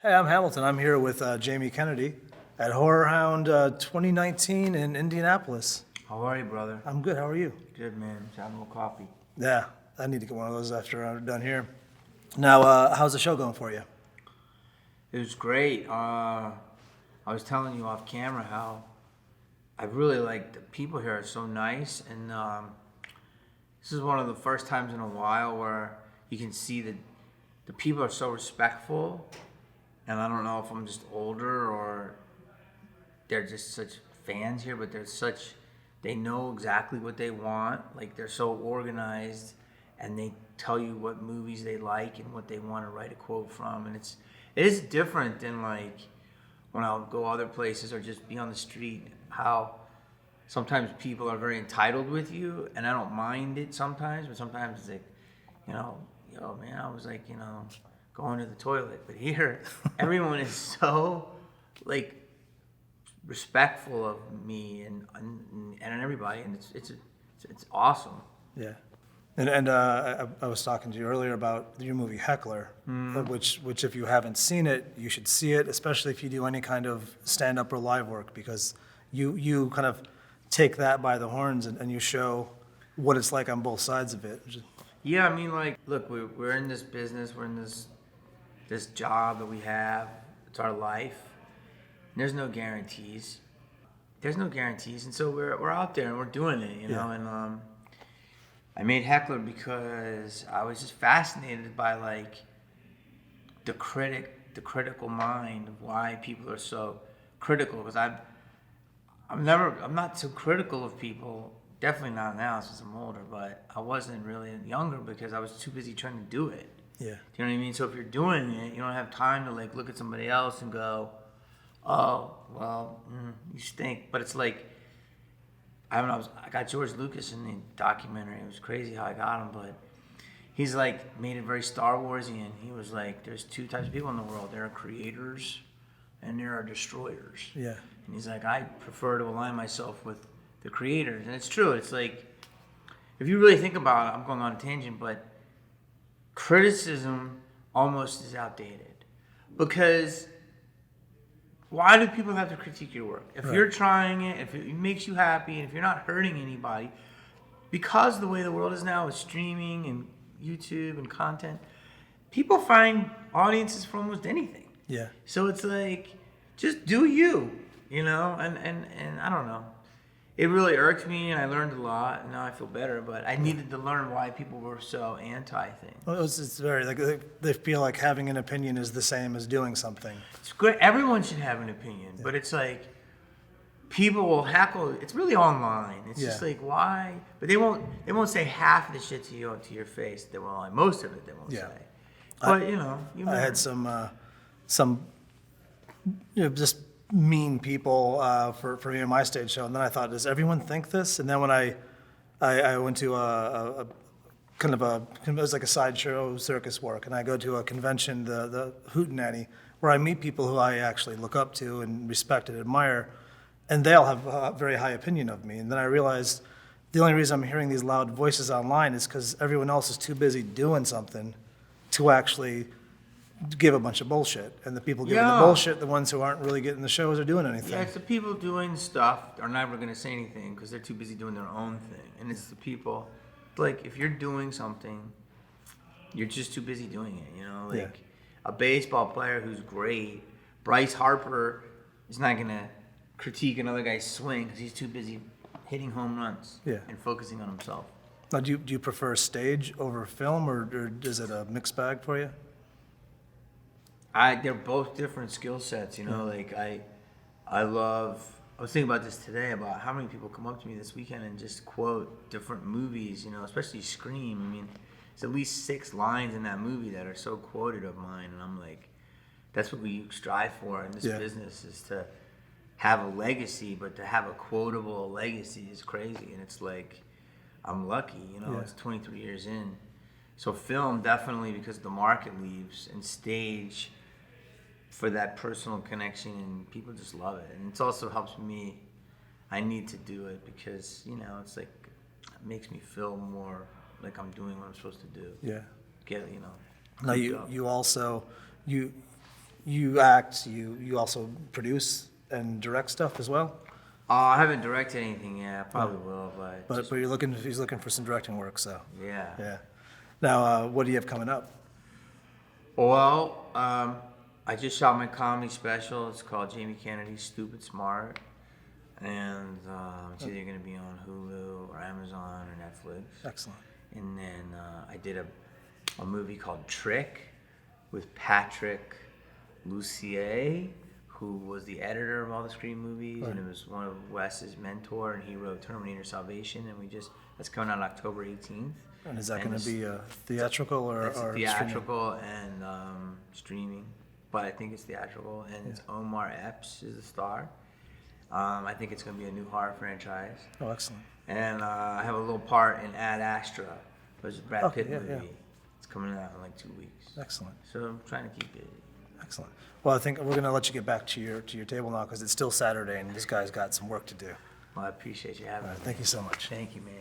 Hey, I'm Hamilton. I'm here with Jamie Kennedy at HorrorHound 2019 in Indianapolis. How are you, brother? I'm good. How are you? Good, man. Just having a little coffee. Yeah, I need to get one of those after I'm done here. Now, how's the show going for you? It was great. I was telling you off camera how I really like the people here are so nice, and this is one of the first times in a while where you can see that the people are so respectful. And I don't know if I'm just older or they're just such fans here, but they know exactly what they want. Like they're so organized, and they tell you what movies they like and what they want to write a quote from. And it is different than like when I'll go other places or just be on the street. How sometimes people are very entitled with you, and I don't mind it sometimes, but sometimes it's like, yo man, I was like, going to the toilet. But here, everyone is so like respectful of me and everybody, and it's awesome. Yeah. And I was talking to you earlier about your movie Heckler, which if you haven't seen it, you should see it, especially if you do any kind of stand-up or live work, because you kind of take that by the horns and you show what it's like on both sides of it. Yeah, I mean, like, look, we're in this business, we're in this job that we have. It's our life. And there's no guarantees. And so we're out there and we're doing it, you know. And I made Heckler because I was just fascinated by like the critical mind of why people are so critical. Because I'm not so critical of people. Definitely not now since I'm older, but I wasn't really younger because I was too busy trying to do it. Yeah. Do you know what I mean? So if you're doing it, you don't have time to like look at somebody else and go, "Oh, well, you stink." But it's like, I don't know. I got George Lucas in the documentary. It was crazy how I got him, but he's like made it very Star Warsian. He was like, "There's two types of people in the world. There are creators, and there are destroyers." Yeah. And he's like, "I prefer to align myself with the creators," and it's true. It's like, if you really think about it, I'm going on a tangent, but criticism almost is outdated because why do people have to critique your work? If you're trying it, if it makes you happy, and if you're not hurting anybody, because the way the world is now with streaming and YouTube and content, people find audiences for almost anything. Yeah. So it's like, just do you, and I don't know. It really irked me, and I learned a lot, and now I feel better. But I needed to learn why people were so anti-things. Well, it's very like they feel like having an opinion is the same as doing something. It's great. Everyone should have an opinion, but it's like people will heckle. It's really online. It's just like, why? But they won't say half of the shit to you to your face. They won't. Like, most of it they won't say. But I had some just mean people for me in my stage show, and then I thought, does everyone think this? And then when I went to a kind of it was like a sideshow circus work, and I go to a convention, the Hootenanny, where I meet people who I actually look up to and respect and admire, and they all have a very high opinion of me. And then I realized the only reason I'm hearing these loud voices online is because everyone else is too busy doing something to actually give a bunch of bullshit. And the people giving the bullshit, the ones who aren't really getting the shows or doing anything. Yeah, it's the people doing stuff are never going to say anything because they're too busy doing their own thing. And it's the people, like, if you're doing something, you're just too busy doing it, Like, a baseball player who's great, Bryce Harper is not going to critique another guy's swing because he's too busy hitting home runs and focusing on himself. Now, do you prefer stage over film, or is it a mixed bag for you? They're both different skill sets, Like I was thinking about this today about how many people come up to me this weekend and just quote different movies, especially Scream. I mean, there's at least 6 lines in that movie that are so quoted of mine, and I'm like, that's what we strive for in this business, is to have a legacy, but to have a quotable legacy is crazy, and it's like, I'm lucky, It's 23 years in. So film, definitely, because the market leaves, and stage for that personal connection, and people just love it. And it also helps me. I need to do it because, it's like, it makes me feel more like I'm doing what I'm supposed to do. Yeah. Get. Now you also you act, you also produce and direct stuff as well? I haven't directed anything yet. I probably will, but But he's looking for some directing work, so, yeah. yeah. Now, what do you have coming up? Well, I just shot my comedy special. It's called Jamie Kennedy's Stupid Smart, and it's either going to be on Hulu or Amazon or Netflix. Excellent. And then I did a movie called Trick with Patrick Lussier, who was the editor of all the Scream movies, and it was one of Wes's mentor, and he wrote Terminator Salvation, and that's coming out October 18th. And is that going to be theatrical or streaming? Theatrical and streaming, but I think it's theatrical, and it's Omar Epps is the star. I think it's going to be a new horror franchise. Oh, excellent. And I have a little part in Ad Astra, which is a Brad Pitt movie. Yeah. It's coming out in like 2 weeks. Excellent. So I'm trying to keep it. Excellent. Well, I think we're going to let you get back to your table now because it's still Saturday and this guy's got some work to do. Well, I appreciate you having All right, me. thank you so much. Thank you, man.